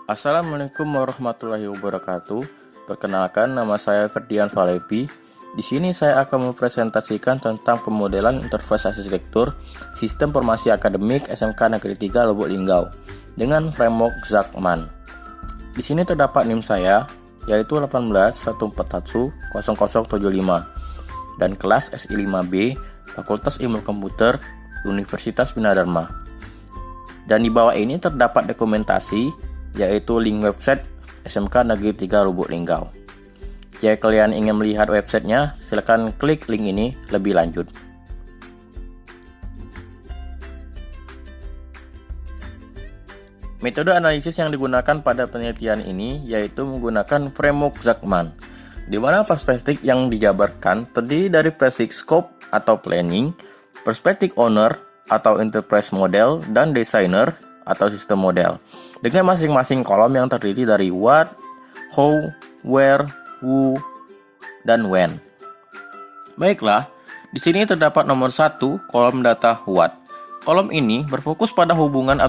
Assalamualaikum warahmatullahi wabarakatuh. Perkenalkan, nama saya Ferdian Valepi. Di sini saya akan mempresentasikan tentang pemodelan interface arsitektur Sistem Informasi Akademik SMK Negeri 3 Lubuk Linggau dengan framework Zuckman. Di sini terdapat NIM saya, yaitu 181410075 dan kelas SI5B Fakultas Ilmu Komputer Universitas Bina Dharma. Dan di bawah ini terdapat dokumentasi, yaitu link website SMK Negeri 3 Lubuk Linggau. Jika kalian ingin melihat websitenya, silakan klik link ini lebih lanjut. Metode analisis yang digunakan pada penelitian ini yaitu menggunakan framework Zuckman, di mana perspektif yang dijabarkan terdiri dari perspektif scope atau planning, perspektif owner atau enterprise model, dan designer atau sistem model, dengan masing-masing kolom yang terdiri dari what, how, where, who, dan when. Baiklah, di sini terdapat nomor 1, kolom data what. Kolom ini berfokus pada hubungan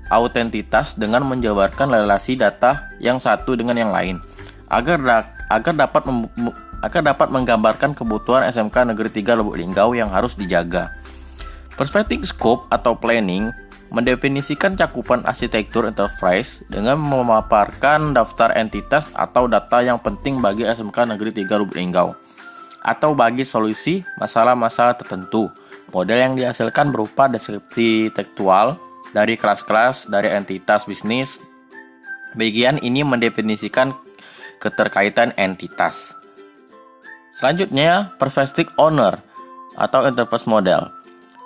autentitas dengan menjabarkan relasi data yang satu dengan yang lain, agar dapat menggambarkan kebutuhan SMK Negeri 3 Lubuk Linggau yang harus dijaga. Perspektif scope atau planning mendefinisikan cakupan arsitektur enterprise dengan memaparkan daftar entitas atau data yang penting bagi SMK Negeri 3 Lubuk Linggau atau bagi solusi masalah-masalah tertentu. Model yang dihasilkan berupa deskripsi tekstual dari kelas-kelas dari entitas bisnis. Bagian ini mendefinisikan keterkaitan entitas. Selanjutnya, perspektif owner atau enterprise model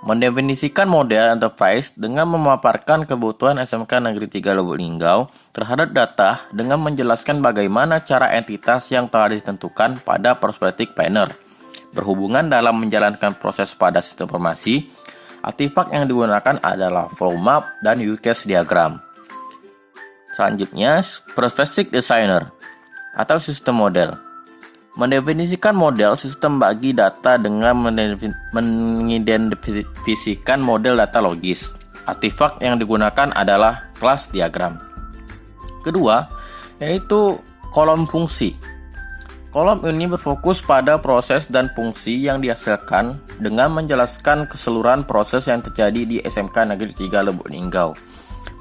mendefinisikan model enterprise dengan memaparkan kebutuhan SMK Negeri 3 Lubuk Linggau terhadap data dengan menjelaskan bagaimana cara entitas yang telah ditentukan pada perspektif planner berhubungan dalam menjalankan proses pada sistem informasi. Artifak yang digunakan adalah flow map dan use case diagram. Selanjutnya, perspektif designer atau sistem model mendefinisikan model sistem bagi data dengan mengidentifikasikan model data logis. Artifak yang digunakan adalah kelas diagram. Kedua, yaitu kolom fungsi. Kolom ini berfokus pada proses dan fungsi yang dihasilkan dengan menjelaskan keseluruhan proses yang terjadi di SMK Negeri 3 Lubuk Linggau.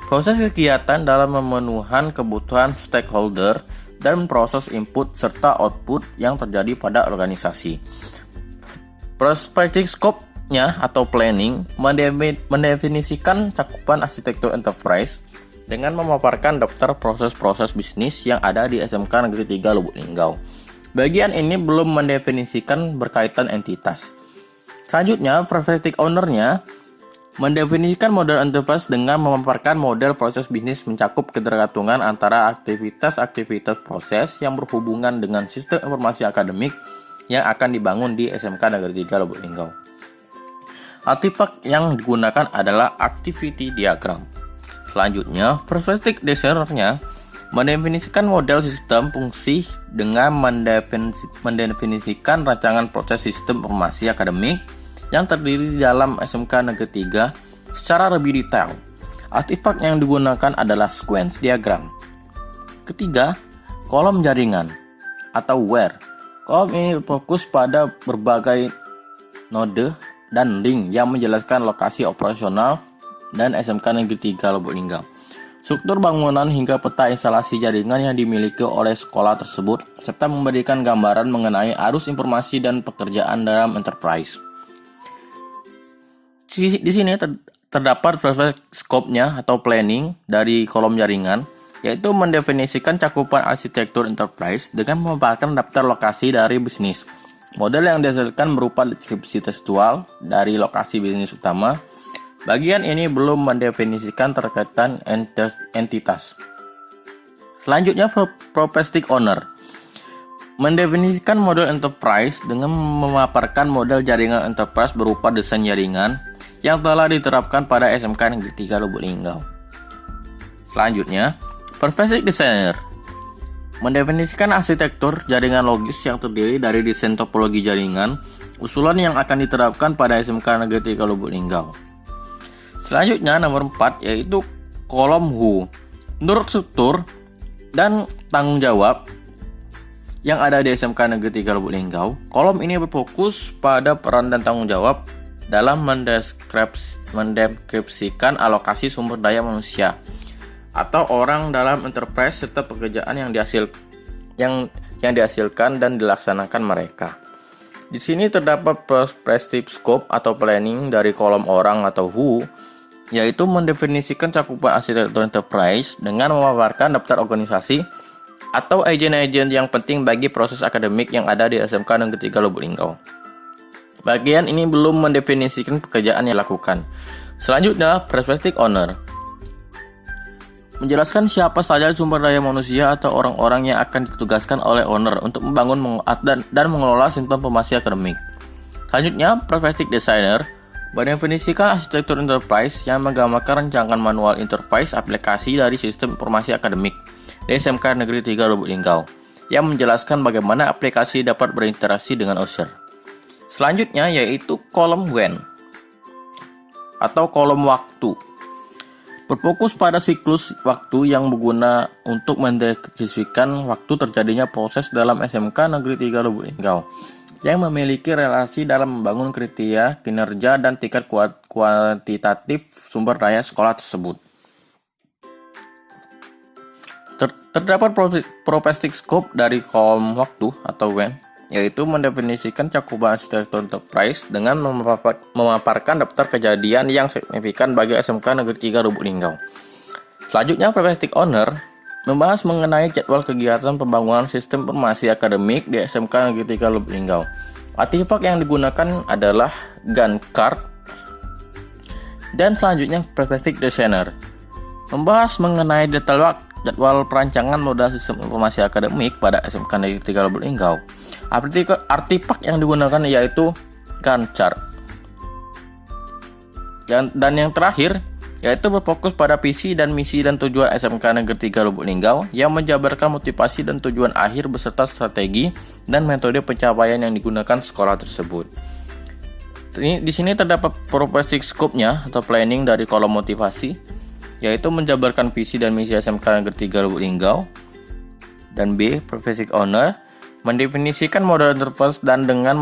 Proses kegiatan dalam memenuhi kebutuhan stakeholder dan proses input serta output yang terjadi pada organisasi. Perspektif scope-nya atau planning mendefinisikan cakupan arsitektur enterprise dengan memaparkan daftar proses-proses bisnis yang ada di SMK Negeri 3 Lubuk Linggau. Bagian ini belum mendefinisikan berkaitan entitas. Selanjutnya, perspektif owner-nya mendefinisikan model enterprise dengan memaparkan model proses bisnis mencakup ketergantungan antara aktivitas-aktivitas proses yang berhubungan dengan sistem informasi akademik yang akan dibangun di SMK Negeri 3 Lubuk Linggau. Artifak yang digunakan adalah activity diagram. Selanjutnya, perspektif designer-nya mendefinisikan model sistem fungsi dengan mendefinisikan rancangan proses sistem informasi akademik yang terdiri di dalam SMK Negeri 3 secara lebih detail. Artifak yang digunakan adalah sequence diagram. Ketiga, kolom jaringan atau where. Kolom ini fokus pada berbagai node dan link yang menjelaskan lokasi operasional dan SMK Negeri 3 Lubuk Linggau, struktur bangunan hingga peta instalasi jaringan yang dimiliki oleh sekolah tersebut, serta memberikan gambaran mengenai arus informasi dan pekerjaan dalam enterprise. Di sini terdapat perspektif scope-nya atau planning dari kolom jaringan, yaitu mendefinisikan cakupan arsitektur enterprise dengan memaparkan daftar lokasi dari bisnis. Model yang dihasilkan berupa deskripsi tekstual dari lokasi bisnis utama. Bagian ini belum mendefinisikan terkaitan entitas. Selanjutnya, perspektif owner mendefinisikan model enterprise dengan memaparkan model jaringan enterprise berupa desain jaringan yang telah diterapkan pada SMK Negeri 3 Lubuk Linggau. Selanjutnya, perspektif designer mendefinisikan arsitektur jaringan logis yang terdiri dari desain topologi jaringan, usulan yang akan diterapkan pada SMK Negeri 3 Lubuk Linggau. Selanjutnya nomor 4 yaitu kolom who. Menurut struktur, dan tanggung jawab yang ada di SMK Negeri 3 Lubuk Linggau. Kolom ini berfokus pada peran dan tanggung jawab dalam mendeskripsikan alokasi sumber daya manusia atau orang dalam enterprise serta pekerjaan yang dihasilkan dan dilaksanakan mereka. Di sini terdapat perspective scope atau planning dari kolom orang atau who, yaitu mendefinisikan cakupan arsitektur enterprise dengan memaparkan daftar organisasi atau agen-agen yang penting bagi proses akademik yang ada di SMK Negeri 3 Lubuk Linggau. Bagian ini belum mendefinisikan pekerjaan yang dilakukan. Selanjutnya, perspective owner menjelaskan siapa saja sumber daya manusia atau orang-orang yang akan ditugaskan oleh owner untuk membangun dan mengelola sistem informasi akademik. Selanjutnya, perspective designer mendefinisikan arsitektur enterprise yang menggambarkan rancangan manual interface aplikasi dari sistem informasi akademik di SMK Negeri 3 Lubuk Linggau yang menjelaskan bagaimana aplikasi dapat berinteraksi dengan user. Selanjutnya yaitu kolom when atau kolom waktu. Berfokus pada siklus waktu yang berguna untuk mendeskripsikan waktu terjadinya proses dalam SMK Negeri 3 Lubuk Linggau yang memiliki relasi dalam membangun kriteria, kinerja, dan tingkat kuantitatif sumber daya sekolah tersebut. Terdapat propestic scope dari kolom waktu atau when, yaitu mendefinisikan cakupan arsitektur enterprise dengan memaparkan daftar kejadian yang signifikan bagi SMK Negeri 3 Lubuk Linggau. Selanjutnya, propestic owner membahas mengenai jadwal kegiatan pembangunan sistem informasi akademik di SMK Negeri 3 Lubuk Linggau. Artefak yang digunakan adalah Gantt chart. Dan selanjutnya, propestic designer membahas mengenai jadwal perancangan modal sistem informasi akademik pada SMK Negeri 3 Lubuk Linggau. Artefak yang digunakan yaitu Gantt chart. Dan yang terakhir yaitu berfokus pada visi dan misi dan tujuan SMK Negeri 3 Lubuk Linggau yang menjabarkan motivasi dan tujuan akhir beserta strategi dan metode pencapaian yang digunakan sekolah tersebut. Di sini terdapat propestic scope-nya atau planning dari kolom motivasi, yaitu menjabarkan visi dan misi SMK Negeri 3 Lubuk Linggau. Dan B, propestic owner mendefinisikan model enterprise dan dengan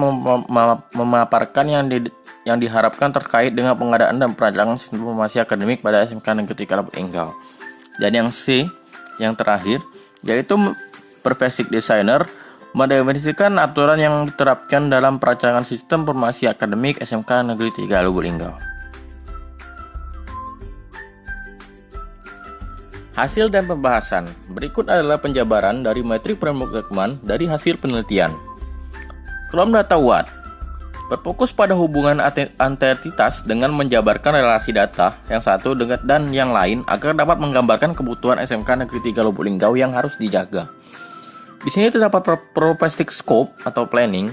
memaparkan yang diharapkan terkait dengan pengadaan dan perancangan sistem informasi akademik pada SMK Negeri 3 Lubuk Linggau. Dan yang C, yang terakhir, yaitu propestic designer mendefinisikan aturan yang diterapkan dalam perancangan sistem informasi akademik SMK Negeri 3 Lubuk Linggau. Hasil dan pembahasan. Berikut adalah penjabaran dari metrik framework Zechman dari hasil penelitian. Kolom data Watt berfokus pada hubungan entitas dengan menjabarkan relasi data yang satu dan yang lain agar dapat menggambarkan kebutuhan SMK Negeri 3 Lubuk Linggau yang harus dijaga. Di sini terdapat propestic scope atau planning.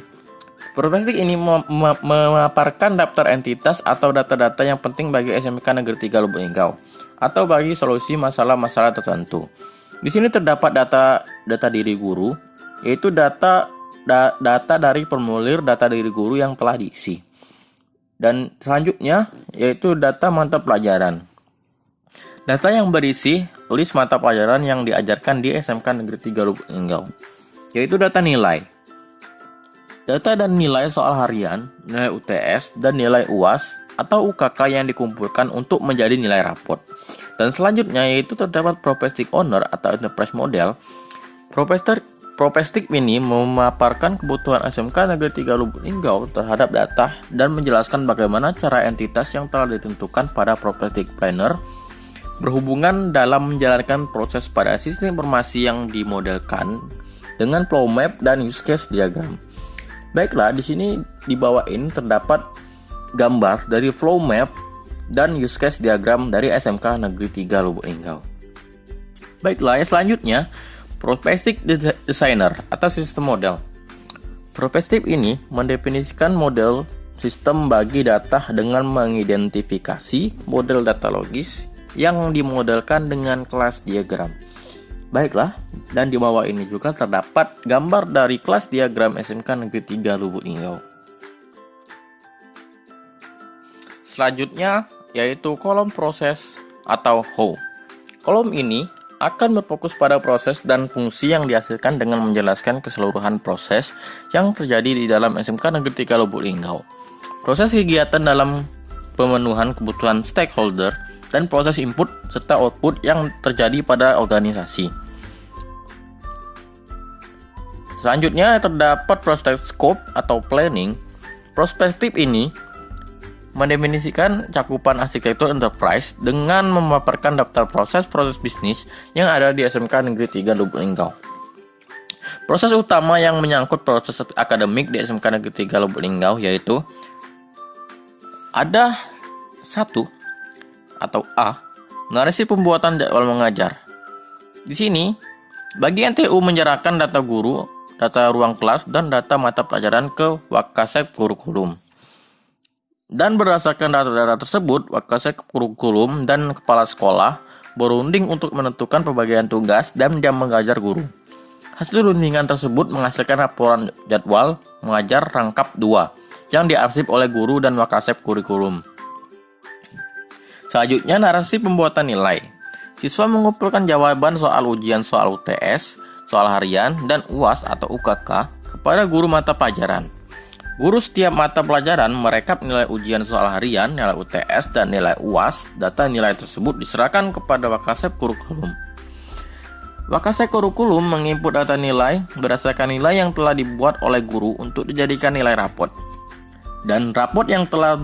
Propestic ini memaparkan daftar entitas atau data-data yang penting bagi SMK Negeri 3 Lubuk Linggau atau bagi solusi masalah-masalah tertentu. Di sini terdapat data diri guru, yaitu data dari formulir data diri guru yang telah diisi. Dan selanjutnya yaitu data mata pelajaran. Data yang berisi list mata pelajaran yang diajarkan di SMK Negeri 3 Lubuk Linggau, yaitu data nilai. Data dan nilai soal harian, nilai UTS, dan nilai UAS atau UKK yang dikumpulkan untuk menjadi nilai raport. Dan selanjutnya yaitu terdapat propestic owner atau enterprise model. Propestic ini memaparkan kebutuhan SMK Negeri 3 Lubuk Linggau terhadap data dan menjelaskan bagaimana cara entitas yang telah ditentukan pada propestic planner berhubungan dalam menjalankan proses pada sistem informasi yang dimodelkan dengan flow map dan use case diagram. Baiklah, di sini di bawah ini terdapat gambar dari flow map dan use case diagram dari SMK Negeri 3 Lubuk Linggau. Baiklah, selanjutnya propestic designer atau sistem model. Propestic ini mendefinisikan model sistem bagi data dengan mengidentifikasi model data logis yang dimodelkan dengan kelas diagram. Baiklah, dan di bawah ini juga terdapat gambar dari kelas diagram SMK Negeri 3 Lubuk Linggau. Selanjutnya yaitu kolom proses atau how. Kolom ini akan berfokus pada proses dan fungsi yang dihasilkan dengan menjelaskan keseluruhan proses yang terjadi di dalam SMK Negeri 3 Lubuk Linggau. Proses kegiatan dalam pemenuhan kebutuhan stakeholder dan proses input serta output yang terjadi pada organisasi. Selanjutnya terdapat prospect scope atau planning. Prospektif ini mendefinisikan cakupan arsitektur enterprise dengan memaparkan daftar proses-proses bisnis yang ada di SMK Negeri 3 Lubuk Linggau. Proses utama yang menyangkut proses akademik di SMK Negeri 3 Lubuk Linggau yaitu ada 1 atau A, narasi pembuatan jadwal mengajar. Di sini, bagi NTU menyerahkan data guru, data ruang kelas, dan data mata pelajaran ke Wakasek Kurikulum. Dan berdasarkan data-data tersebut, Wakasek Kurikulum dan kepala sekolah berunding untuk menentukan pembagian tugas dan jam mengajar guru. Hasil rundingan tersebut menghasilkan laporan jadwal mengajar rangkap 2 yang diarsip oleh guru dan Wakasek Kurikulum. Selanjutnya, narasi pembuatan nilai. Siswa mengumpulkan jawaban soal ujian soal UTS, soal harian, dan UAS atau UKK kepada guru mata pelajaran. Guru setiap mata pelajaran merekap nilai ujian soal harian, nilai UTS, dan nilai UAS. Data nilai tersebut diserahkan kepada Wakasek Kurikulum. Wakasek Kurikulum menginput data nilai berdasarkan nilai yang telah dibuat oleh guru untuk dijadikan nilai rapot. Dan rapot yang telah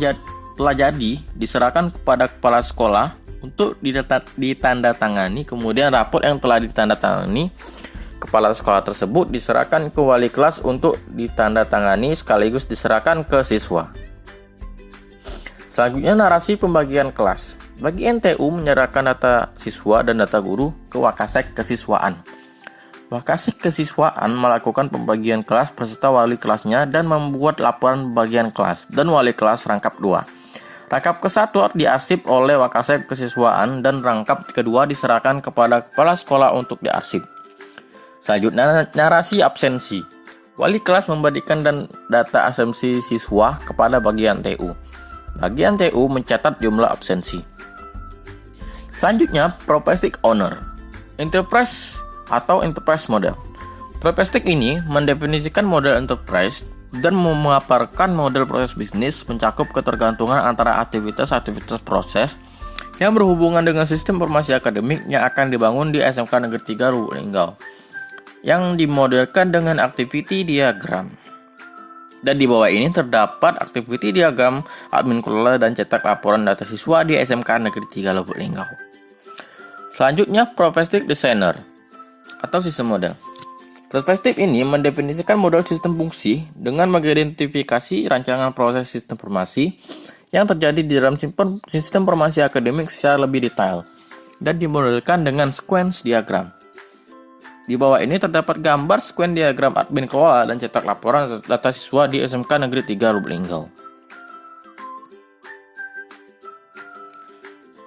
jadi diserahkan kepada kepala sekolah untuk ditandatangani. Kemudian rapot yang telah ditandatangani kepala sekolah tersebut diserahkan ke wali kelas untuk ditandatangani sekaligus diserahkan ke siswa. Selanjutnya, narasi pembagian kelas. Bagi NTU menyerahkan data siswa dan data guru ke Wakasek Kesiswaan. Wakasek Kesiswaan melakukan pembagian kelas beserta wali kelasnya dan membuat laporan pembagian kelas dan wali kelas rangkap 2. Rangkap ke-1 diarsip oleh Wakasek Kesiswaan dan rangkap kedua diserahkan kepada kepala sekolah untuk diarsip. Selanjutnya, narasi absensi. Wali kelas memberikan data absensi siswa kepada bagian TU. Bagian TU mencatat jumlah absensi. Selanjutnya, Propestic Owner. Enterprise atau Enterprise Model. Propestic ini mendefinisikan model enterprise dan memaparkan model proses bisnis mencakup ketergantungan antara aktivitas-aktivitas proses yang berhubungan dengan sistem informasi akademik yang akan dibangun di SMK Negeri 3 Lubuk Linggau, yang dimodelkan dengan activity diagram. Dan di bawah ini terdapat activity diagram admin kelola dan cetak laporan data siswa di SMK Negeri 3 Lubuk Linggau. Selanjutnya, Prospective Designer atau sistem model. Prospective ini mendefinisikan model sistem fungsi dengan mengidentifikasi rancangan proses sistem informasi yang terjadi di dalam sistem informasi akademik secara lebih detail dan dimodelkan dengan sequence diagram. Di bawah ini terdapat gambar sequence diagram admin kelola dan cetak laporan data siswa di SMK Negeri 3 Lubuk Linggau.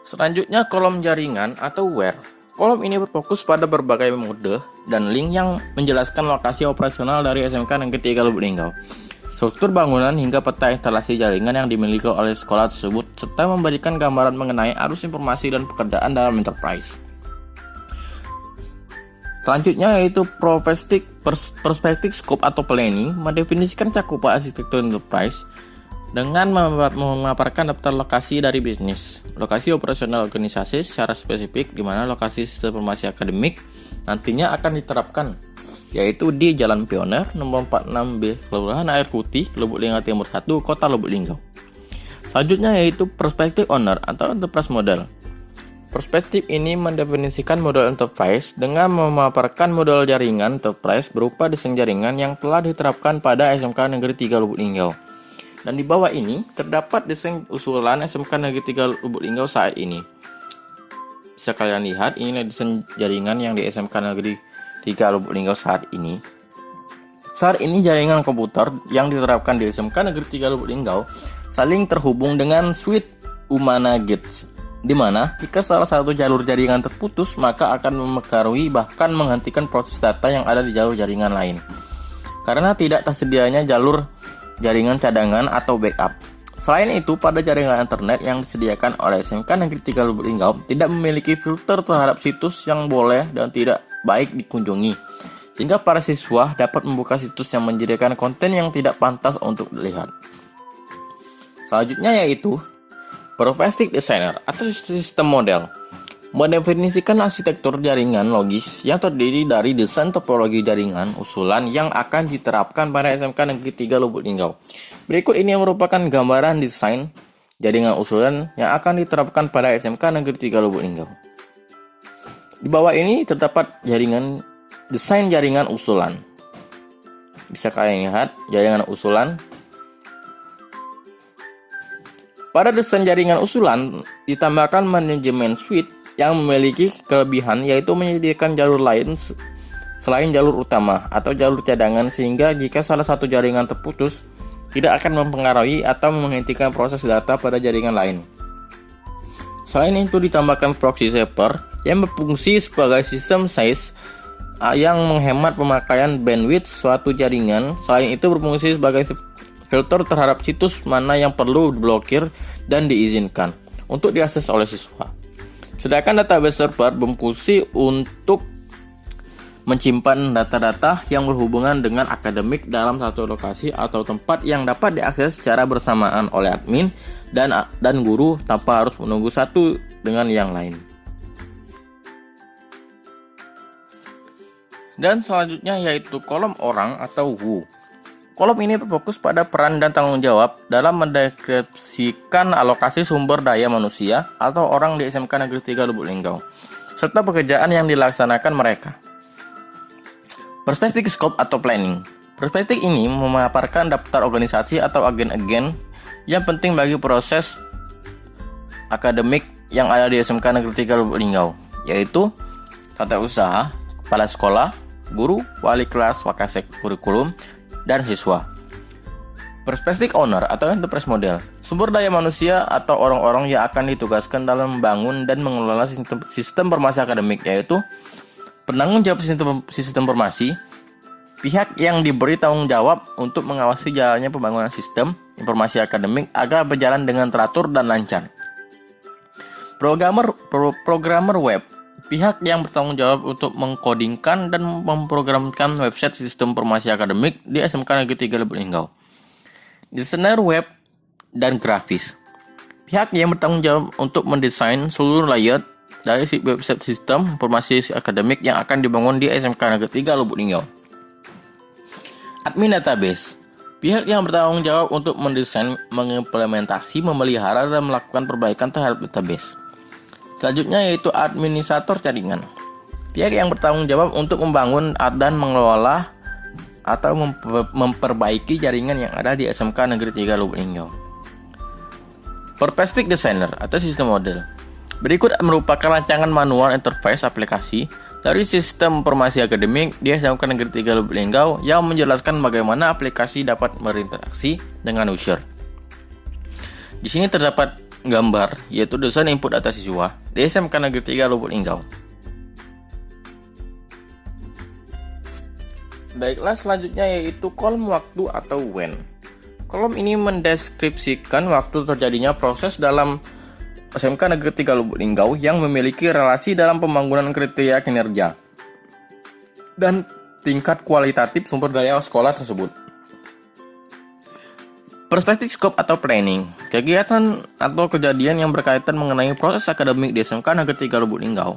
Selanjutnya, kolom jaringan atau where. Kolom ini berfokus pada berbagai mode dan link yang menjelaskan lokasi operasional dari SMK Negeri 3 Lubuk Linggau, struktur bangunan hingga peta instalasi jaringan yang dimiliki oleh sekolah tersebut, serta memberikan gambaran mengenai arus informasi dan pekerjaan dalam enterprise. Selanjutnya yaitu Prospective Scope atau Planning, mendefinisikan cakupan arsitektur enterprise dengan memaparkan daftar lokasi dari bisnis, lokasi operasional organisasi secara spesifik, di mana lokasi sistem informasi akademik nantinya akan diterapkan, yaitu di Jalan Pioner nomor 46B, Kelurahan Air Putih, Lubuk Linggau Timur 1, Kota Lubuk Linggau. Selanjutnya yaitu Prospective Owner atau Enterprise Model. Perspektif ini mendefinisikan model enterprise dengan memaparkan model jaringan enterprise berupa desain jaringan yang telah diterapkan pada SMK Negeri 3 Lubuk Linggau. Dan di bawah ini terdapat desain usulan SMK Negeri 3 Lubuk Linggau saat ini. Bisa kalian lihat, ini desain jaringan yang di SMK Negeri 3 Lubuk Linggau saat ini. Saat ini jaringan komputer yang diterapkan di SMK Negeri 3 Lubuk Linggau saling terhubung dengan suite Umana Gates, di mana jika salah satu jalur jaringan terputus, maka akan mempengaruhi bahkan menghentikan proses data yang ada di jalur jaringan lain, karena tidak tersedianya jalur jaringan cadangan atau backup. Selain itu, pada jaringan internet yang disediakan oleh SMK Negeri 3 Lubuk Linggau tidak memiliki filter terhadap situs yang boleh dan tidak baik dikunjungi, sehingga para siswa dapat membuka situs yang menyediakan konten yang tidak pantas untuk dilihat. Selanjutnya yaitu Prophetic Designer atau sistem model, mendefinisikan arsitektur jaringan logis yang terdiri dari desain topologi jaringan usulan yang akan diterapkan pada SMK Negeri 3 Lubuk Linggau. Berikut ini merupakan gambaran desain jaringan usulan yang akan diterapkan pada SMK Negeri 3 Lubuk Linggau. Di bawah ini terdapat desain jaringan usulan. Bisa kalian lihat jaringan usulan. Pada desain jaringan usulan ditambahkan manajemen suite yang memiliki kelebihan yaitu menyediakan jalur lain selain jalur utama atau jalur cadangan, sehingga jika salah satu jaringan terputus tidak akan mempengaruhi atau menghentikan proses data pada jaringan lain. Selain itu ditambahkan proxy server yang berfungsi sebagai sistem size yang menghemat pemakaian bandwidth suatu jaringan. Selain itu berfungsi sebagai filter terhadap situs mana yang perlu diblokir dan diizinkan untuk diakses oleh siswa. Sedangkan database server berfungsi untuk menyimpan data-data yang berhubungan dengan akademik dalam satu lokasi atau tempat yang dapat diakses secara bersamaan oleh admin dan guru tanpa harus menunggu satu dengan yang lain. Dan selanjutnya yaitu kolom orang atau WHO. Kolom ini berfokus pada peran dan tanggung jawab dalam mendeskripsikan alokasi sumber daya manusia atau orang di SMK Negeri 3 Lubuk Linggau, serta pekerjaan yang dilaksanakan mereka. Perspektif scope atau planning. Perspektif ini memaparkan daftar organisasi atau agen-agen yang penting bagi proses akademik yang ada di SMK Negeri 3 Lubuk Linggau, yaitu tata usaha, kepala sekolah, guru, wali kelas, wakasek kurikulum, dan siswa. Perspektif owner atau enterprise model, sumber daya manusia atau orang-orang yang akan ditugaskan dalam membangun dan mengelola sistem informasi akademik, yaitu penanggung jawab sistem informasi, pihak yang diberi tanggung jawab untuk mengawasi jalannya pembangunan sistem informasi akademik agar berjalan dengan teratur dan lancar. Programmer web, pihak yang bertanggung jawab untuk mengkodingkan dan memprogramkan website sistem informasi akademik di SMK Negeri 3 Lubuk Linggau. Desainer web dan grafis, pihak yang bertanggung jawab untuk mendesain seluruh layout dari website sistem informasi akademik yang akan dibangun di SMK Negeri 3 Lubuk Linggau. Admin database, pihak yang bertanggung jawab untuk mendesain, mengimplementasi, memelihara, dan melakukan perbaikan terhadap database. Selanjutnya yaitu administrator jaringan, pihak yang bertanggung jawab untuk membangun dan mengelola atau memperbaiki jaringan yang ada di SMK Negeri 3 Lubuk Linggau. Perspektif designer atau sistem model. Berikut merupakan rancangan manual interface aplikasi dari sistem informasi akademik di SMK Negeri 3 Lubuk Linggau yang menjelaskan bagaimana aplikasi dapat berinteraksi dengan user. Di sini terdapat gambar, yaitu desain input data siswa di SMK Negeri 3 Lubuk Linggau. Baiklah, selanjutnya yaitu kolom waktu atau when. Kolom ini mendeskripsikan waktu terjadinya proses dalam SMK Negeri 3 Lubuk Linggau yang memiliki relasi dalam pembangunan kriteria kinerja dan tingkat kualitatif sumber daya sekolah tersebut. Perspektif scope atau planning, kegiatan atau kejadian yang berkaitan mengenai proses akademik di SMK Negeri 3 Lubuk Linggau,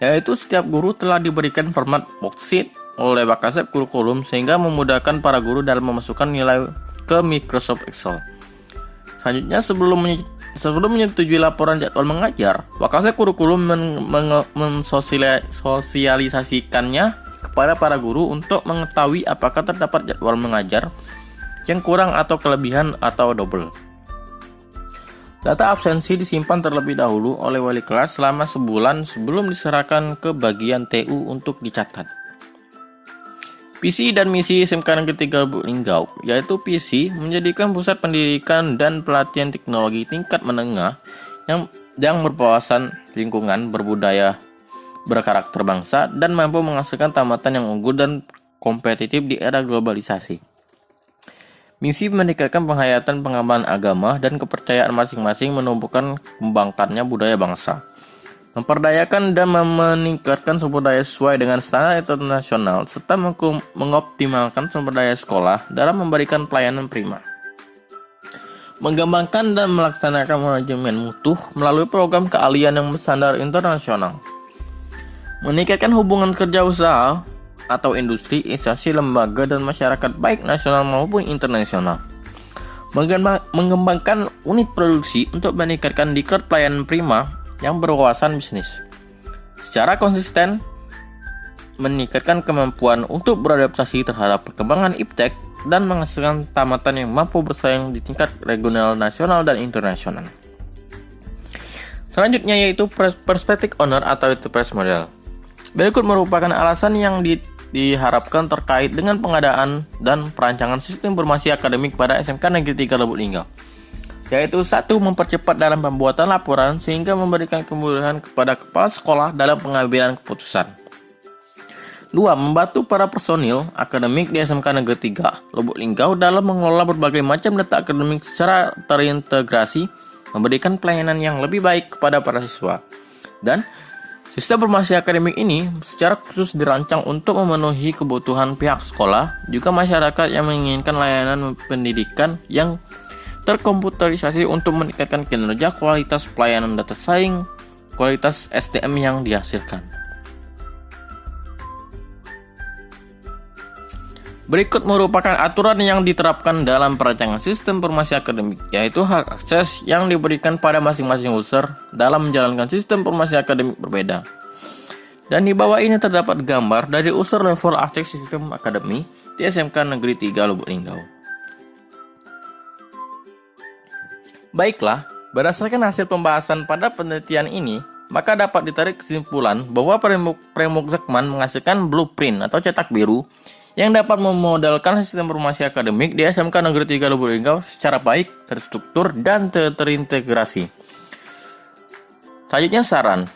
yaitu setiap guru telah diberikan format worksheet oleh Wakasek kurikulum sehingga memudahkan para guru dalam memasukkan nilai ke Microsoft Excel. Selanjutnya, sebelum menyetujui laporan jadwal mengajar, Wakasek kurikulum mensosialisasikannya kepada para guru untuk mengetahui apakah terdapat jadwal mengajar yang kurang atau kelebihan atau double. Data absensi disimpan terlebih dahulu oleh wali kelas selama sebulan sebelum diserahkan ke bagian TU untuk dicatat. Visi dan misi SMK Negeri 3 Lubuk Linggau, yaitu visi menjadikan pusat pendidikan dan pelatihan teknologi tingkat menengah yang berwawasan lingkungan, berbudaya, berkarakter bangsa, dan mampu menghasilkan tamatan yang unggul dan kompetitif di era globalisasi. Misi meningkatkan penghayatan pengembangan agama dan kepercayaan masing-masing menumbuhkan kembangkannya budaya bangsa. Memperdayakan dan meningkatkan sumber daya sesuai dengan standar internasional serta mengoptimalkan sumber daya sekolah dalam memberikan pelayanan prima. Mengembangkan dan melaksanakan manajemen mutu melalui program keahlian yang berstandar internasional. Meningkatkan hubungan kerja usaha atau industri, instansi, lembaga, dan masyarakat baik nasional maupun internasional. Mengembangkan unit produksi untuk meningkatkan diklat pelayanan prima yang berwawasan bisnis. Secara konsisten, meningkatkan kemampuan untuk beradaptasi terhadap perkembangan iptek dan menghasilkan tamatan yang mampu bersaing di tingkat regional, nasional, dan internasional. Selanjutnya yaitu perspective owner atau enterprise model. Berikut merupakan alasan yang diharapkan terkait dengan pengadaan dan perancangan sistem informasi akademik pada SMK Negeri 3 Lubuk Linggau. Yaitu 1. Mempercepat dalam pembuatan laporan sehingga memberikan kemudahan kepada kepala sekolah dalam pengambilan keputusan. 2. Membantu para personil akademik di SMK Negeri 3 Lubuk Linggau dalam mengelola berbagai macam data akademik secara terintegrasi, memberikan pelayanan yang lebih baik kepada para siswa. Dan sistem informasi akademik ini secara khusus dirancang untuk memenuhi kebutuhan pihak sekolah, juga masyarakat yang menginginkan layanan pendidikan yang terkomputerisasi untuk meningkatkan kinerja, kualitas pelayanan data saing, kualitas SDM yang dihasilkan. Berikut merupakan aturan yang diterapkan dalam perancangan sistem informasi akademik, yaitu hak akses yang diberikan pada masing-masing user dalam menjalankan sistem informasi akademik berbeda. Dan di bawah ini terdapat gambar dari user level akses sistem akademik di SMK Negeri 3 Lubuk Linggau. Baiklah, berdasarkan hasil pembahasan pada penelitian ini, maka dapat ditarik kesimpulan bahwa framework Zakman menghasilkan blueprint atau cetak biru yang dapat memodelkan sistem informasi akademik di SMK Negeri 3 Lubuk Linggau secara baik, terstruktur, dan terintegrasi. Selanjutnya saran.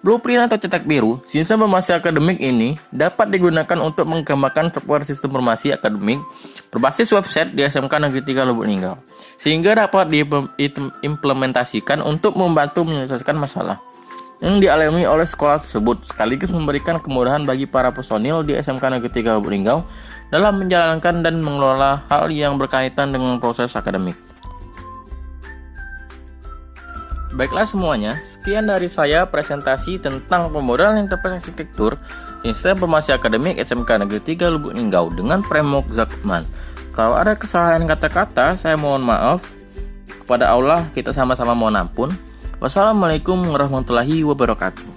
Blueprint atau cetak biru, sistem informasi akademik ini dapat digunakan untuk mengembangkan sebuah sistem informasi akademik berbasis website di SMK Negeri 3 Lubuk Linggau, sehingga dapat diimplementasikan untuk membantu menyelesaikan masalah yang dialami oleh sekolah tersebut, sekaligus memberikan kemudahan bagi para personil di SMK Negeri 3 Lubuk Linggau dalam menjalankan dan mengelola hal yang berkaitan dengan proses akademik. Baiklah semuanya, sekian dari saya presentasi tentang pemodelan enterprise arsitektur sistem informasi akademik SMK Negeri 3 Lubuk Linggau dengan framework Zakman. Kalau ada kesalahan kata-kata, saya mohon maaf. Kepada Allah kita sama-sama mohon ampun. Wassalamualaikum warahmatullahi wabarakatuh.